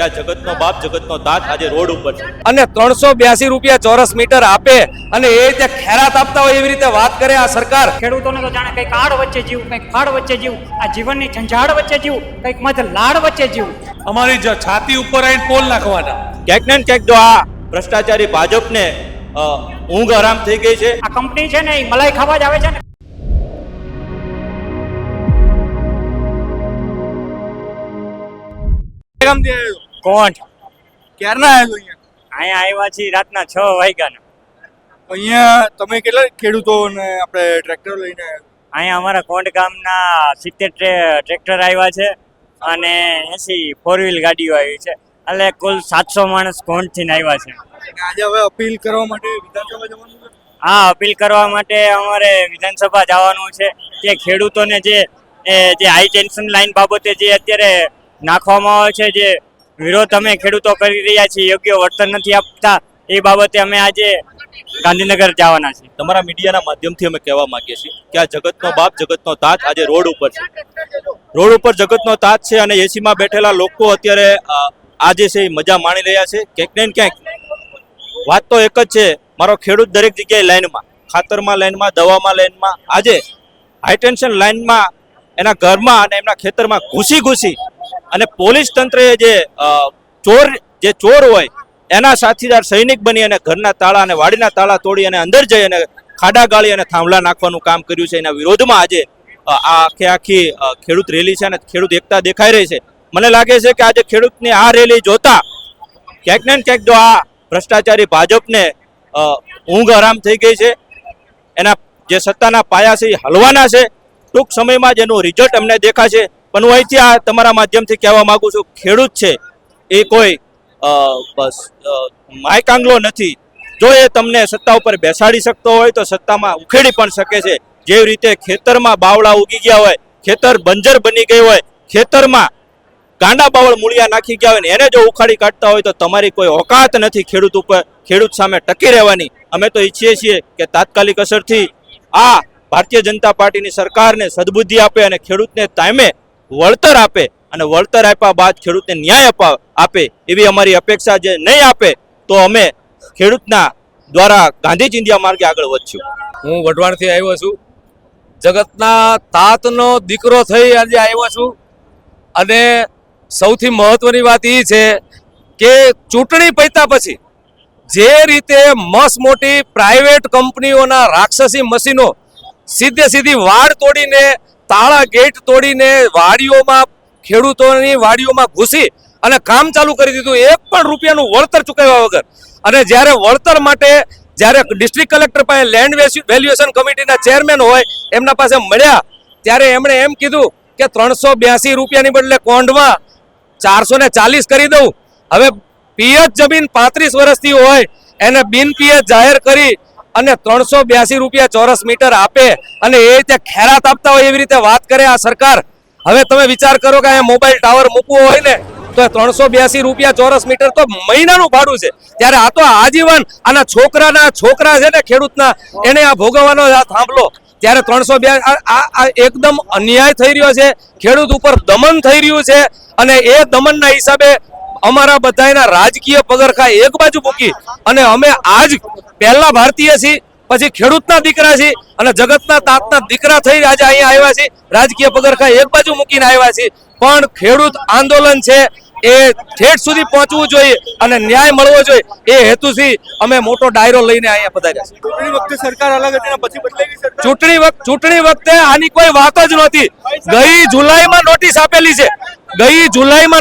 આ જગતનો બાપ જગતનો તાત આજે રોડ ઉપર છે અને 382 રૂપિયા ચોરસ મીટર આપે અને એ રીતે ખેરાત આપતા હોય એવી રીતે વાત કરે આ સરકાર. ખેડૂતોને તો જાણે કંઈક આડ વચ્ચે જીવ, કંઈક ફાડ વચ્ચે જીવ, આ જીવનની ઝંઝાળ વચ્ચે જીવ, કંઈક મધ લાડ વચ્ચે જીવ. અમારી છાતી ઉપર આવીને પોલ નાખવાના. ક્યાંક ને ક્યાંક જો આ ભ્રષ્ટાચારી ભાજપને ઊંઘ આરામ થઈ ગઈ છે. આ કંપની છે ને એ મલાઈ ખાવા જ આવે છે ને. કોણ ક્યારના આવેલો અહીંયા આવ્યા છીએ રાતના 6 વાગ્યાના. અહીંયા તમે કેટલા ખેડૂતોને આપણે ટ્રેક્ટર લઈને આવ્યા? અહીંયા અમારા કોંડ ગામના 70 ટ્રેક્ટર આવ્યા છે અને 80 4 ગાડીઓ આવી છે. એટલે કુલ 700 માણસ કોંડથી આવ્યા છે. આજે હવે અપીલ કરવા માટે વિધાનસભા જવાનું છે. હા, અપીલ કરવા માટે અમારે વિધાનસભા જવાનું છે કે ખેડૂતોને જે હાઈ ટેન્શન લાઈન બાબતે જે અત્યારે નાખવામાં આવે છે, જે વિરોધ અમે ખેડૂતો કરી રહ્યા છીએ, યોગ્ય વળતર નથી આપતા, એ બાબતે અમે આજે ગાંધીનગર જવાના છીએ. તમારા મીડિયાના માધ્યમથી અમે કહેવા માંગીએ છીએ કે આ જગતનો બાપ જગતનો તાત આજે રોડ ઉપર છે. રોડ ઉપર જગતનો તાત છે અને એસીમાં બેઠેલા લોકો અત્યારે આજે છે એ મજા માણી રહ્યા છે. ક્યાંક ને ક્યાંક વાત તો એક જ છે, મારો ખેડૂત દરેક જગ્યાએ લાઈનમાં, ખાતરમાં લાઈનમાં, દવામાં લાઈનમાં, આજે હાઈટેન્શન લાઈનમાં એના ઘરમાં અને એમના ખેતરમાં ઘૂસી અને પોલીસ તંત્રએ જે ચોર હોય એના સાથીદાર સૈનિક બની અને ઘરના તાળા અને વાડીના તાળા તોડી અને અંદર જઈ અને ખાડા ગાળી અને થાંભલા નાખવાનું કામ કર્યું છે. એના વિરોધમાં આજે આખી ખેડૂત રેલી છે અને ખેડૂત એકતા દેખાઈ રહી છે. મને લાગે છે કે આજે ખેડૂતની આ રેલી જોતા ક્યાંક ને ક્યાંક જો આ ભ્રષ્ટાચારી ભાજપને ઊંઘ આરામ થઈ ગઈ છે. એના જે સત્તાના પાયા છે એ હલવાના છે. ટૂંક સમયમાં જ એનું રિઝલ્ટ અમને દેખાશે. પણ હું અહીંથી આ તમારા માધ્યમથી કહેવા માંગુ છું, ખેડૂત છે એ કોઈ બસ માયકાંગલો નથી. જો એ તમને સત્તા ઉપર બેસાડી શકતો હોય તો સત્તામાં ઉખેડી પણ શકે છે. જેવી રીતે ખેતરમાં બાવળા ઉગી ગયા હોય, ખેતર બંજર બની ગઈ હોય, ખેતરમાં ગાંડા બાવળ મૂળિયા નાખી ગયા હોય ને એને જો ઉખાડી કાઢતા હોય તો તમારી કોઈ ઓકાત નથી ખેડૂત સામે ટકી રહેવાની. અમે તો ઈચ્છીએ છીએ કે તાત્કાલિક અસરથી આ ભારતીય જનતા પાર્ટીની સરકારને સદબુદ્ધિ આપે અને ખેડૂતને ટાઈમે વળતર આપે અને વળતર આપ્યા બાદ ખેડૂતને ન્યાય આપે એવી અમારી અપેક્ષા. જે નહીં આપે તો અમે ખેડૂતના દ્વારા ગાંધી ચિંધ્યા માર્ગે આગળ વધશું. હું વઢવાણથી આવ્યો છું. જગતના તાતનો દીકરો થઈ આજે આવ્યો છું અને સૌથી મહત્વની વાત એ છે કે ચૂંટણી પત્યા પછી જે રીતે મોટી પ્રાઇવેટ કંપનીઓના રાક્ષસી મશીનો સીધી વાડ તોડીને, તાળા ગેટ તોડીને વાડીઓમાં, ખેડૂતોની વાડીઓમાં ઘૂસી અને કામ ચાલુ કરી દીધું, 1 પણ રૂપિયાનું વળતર ચૂકવ્યા વગર. અને જ્યારે વળતર માટે જ્યારે ડિસ્ટ્રિક્ટ કલેક્ટર પાસે લેન્ડ વેલ્યુએશન કમિટીના ચેરમેન હોય એમના પાસે મળ્યા ત્યારે એમણે એમ કીધું કે 382 રૂપિયાની બદલે કોંડમાં 440 કરી દઉં. હવે પિયત જમીન 35 વર્ષથી હોય એને બિન પિયત જાહેર કરી અને 382 રૂપિયા ચોરસ મીટર આપે અને એ રીતે ખેરાત આપતા હોય એવી રીતે વાત કરે આ સરકાર. હવે તમે વિચાર કરો કે અહીંયા મોબાઈલ ટાવર મૂકવો હોય ને તો 382 રૂપિયા ચોરસ મીટર તો મહિનાનું ભાડું છે. ત્યારે આ તો આજીવન આના છોકરા છે ને ખેડૂતના, એને આ ભોગવવાનો આ થાંભલો. ત્યારે 382 એકદમ અન્યાય થઈ રહ્યો છે, ખેડૂત ઉપર દમન થઈ રહ્યું છે અને એ દમનના હિસાબે અમારા બધાના રાજકીય પગરખા એક બાજુ મૂકી અને અમે આજ પહેલા ભારતીય છીએ, પછી ખેડૂતના દીકરા છીએ અને જગતના તાતના દીકરા થઈ આજે અહીંયા આવ્યા છીએ. રાજકીય પગરખા એક બાજુ મૂકીને આવ્યા છીએ. પણ ખેડૂત આંદોલન છે એ ઠેઠ સુધી પહોંચવું જોઈએ અને ન્યાય મળવો જોઈએ એ હેતુથી અમે મોટો ડાયરો લઈને અહીંયા પધાર્યા છીએ. ચૂંટણી વખતે સરકાર અલગ હતી ને પછી બદલાઈ સરકાર. ચૂંટણી વખતે આની કોઈ વાત જ નહોતી. ગઈ જુલાઈમાં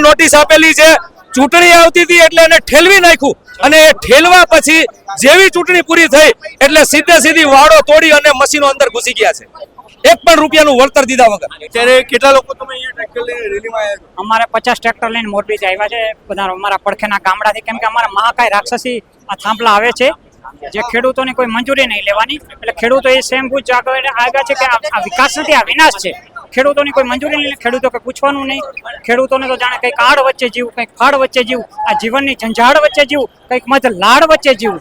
નોટિસ આપેલી છે. ચૂંટણી આવતી હતી એટલે એને ઠેલવી નાખ્યું અને એ ઠેલવા પછી જેવી ચૂંટણી પૂરી થઈ એટલે સીધી વાડો તોડી અને મશીનો અંદર ઘૂસી ગયા છે, 1 પણ રૂપિયાનું વળતર દીધા વગર. ત્યારે કેટલા લોકો તમે અહીંયા ટ્રેક્ટર લઈને રેલીમાં આવ્યા છો? અમારે 50 ટ્રેક્ટર લઈને મોરબીથી આવ્યા છે, બધા અમારા પડખેના ગામડાથી. કેમ કે અમારા મહાકાય રાક્ષસી આ થાંભલા આવે છે જે ખેડૂતોની કોઈ મંજૂરી નહીં લેવાની. એટલે ખેડૂતો એ સેમ પૂછ આગળ છે કે આ વિકાસ નથી, આ વિનાશ છે. ખેડૂતોની કોઈ મંજૂરી નહીં, ખેડૂતો કોઈ પૂછવાનું નહીં. ખેડૂતોને તો જાણે કંઈક આડ વચ્ચે જીવ, કંઈક ફાડ વચ્ચે જીવ, આ જીવનની ઝંઝાળ વચ્ચે જીવ, કંઈક મધ લાડ વચ્ચે જીવ.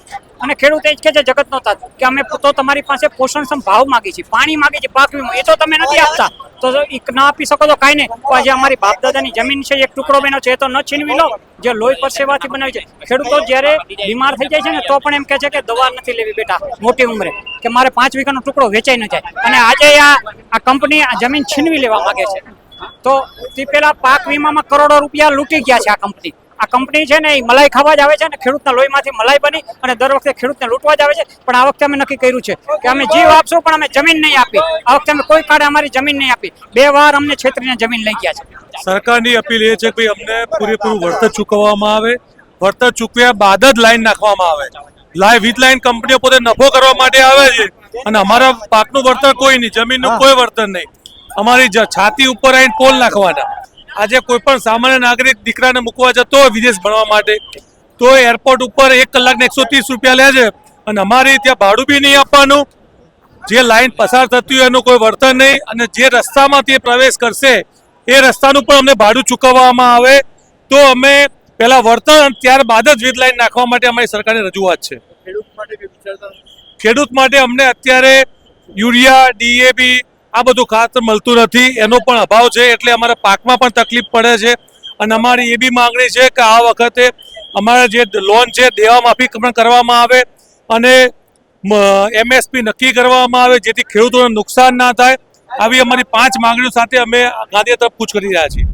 અને ખેડૂત એ જ કે છે જગતનો તાત કે અમે તો તમારી પાસે પોષણક્ષમ ભાવ માંગી છીએ, પાણી માંગી છીએ, પાક વીમો એ તો તમે નથી આપતા, તો એ ના આપી શકો તો કાંઈ નહીં. તો આજે અમારી બાપ દાદાની જમીન છે, એક ટુકડો બન્યો છે, એ તો ન છીનવી લો, જે લોહી પરસેવાથી બનાવી છે. ખેડૂતો જ્યારે બીમાર થઈ જાય છે ને તો પણ એમ કહે છે કે દવા નથી લેવી બેટા મોટી ઉંમરે, કે મારે 5 વીઘાનો ટુકડો વેચાઈ ન જાય. અને આજે આ કંપની આ જમીન છીનવી લેવા માંગે છે. તો તે પેલા પાક વીમામાં કરોડો રૂપિયા લૂંટી ગયા છે આ કંપની છે ને એ મલાઈ ખાવા જ આવે છે ને ખેડૂતના લોહીમાંથી મલાઈ બની અને દર વખતે ખેડૂતને લૂંટવા જ આવે છે. પણ આ વખતે અમે નક્કી કર્યું છે કે અમે જીવ આપશું પણ અમે જમીન નહીં આપી. આ વખતે અમે કોઈ કાળે અમારી જમીન નહીં આપી. 2 વાર અમને છેતરીને જમીન લઈ ગયા છે. સરકારની અપીલ એ છે કે ભાઈ અમને પૂરેપૂરું વળતર ચૂકવવામાં આવે, વળતર ચૂકવ્યા બાદ જ લાઈન નાખવામાં આવે. વિથ લાઈન કંપનીઓ પોતે નફો કરવા માટે આવે છે અને અમારા પાકનું વળતર કોઈ નહીં, જમીનનું કોઈ વળતર નહીં. અમારી છાતી ઉપર આવીને પોલ નાખવાના. આજે કોઈ પણ સામાન્ય નાગરિક દીકરાને મૂકવા જતો હોય વિદેશ ભણવા માટે તો એરપોર્ટ ઉપર 1 કલાકને 130 રૂપિયા લે છે અને અમારે ત્યાં ભાડું બી નહીં આપવાનું. જે લાઈન પસાર થતી હોય એનું કોઈ વળતર નહીં અને જે રસ્તામાંથી પ્રવેશ કરશે એ રસ્તાનું પણ અમને ભાડું ચૂકવવામાં આવે તો અમે પહેલા વળતર અને ત્યારબાદ જ વિથ લાઈન નાખવા માટે અમારી સરકારની રજૂઆત છે. ખેડૂત માટે અમને અત્યારે યુરિયા, DAP આ બધું ખાતર મળતું નથી, એનો પણ અભાવ છે, એટલે અમારા પાકમાં પણ તકલીફ પડે છે. અને અમારી એ બી માંગણી છે કે આ વખતે અમારા જે લોન છે દેવા માફી પણ કરવામાં આવે અને MSP નક્કી કરવામાં આવે જેથી ખેડૂતોને નુકસાન ના થાય. આવી અમારી 5 માંગણીઓ સાથે અમે ગાંધીનગર તરફ કૂચ કરી રહ્યા છીએ.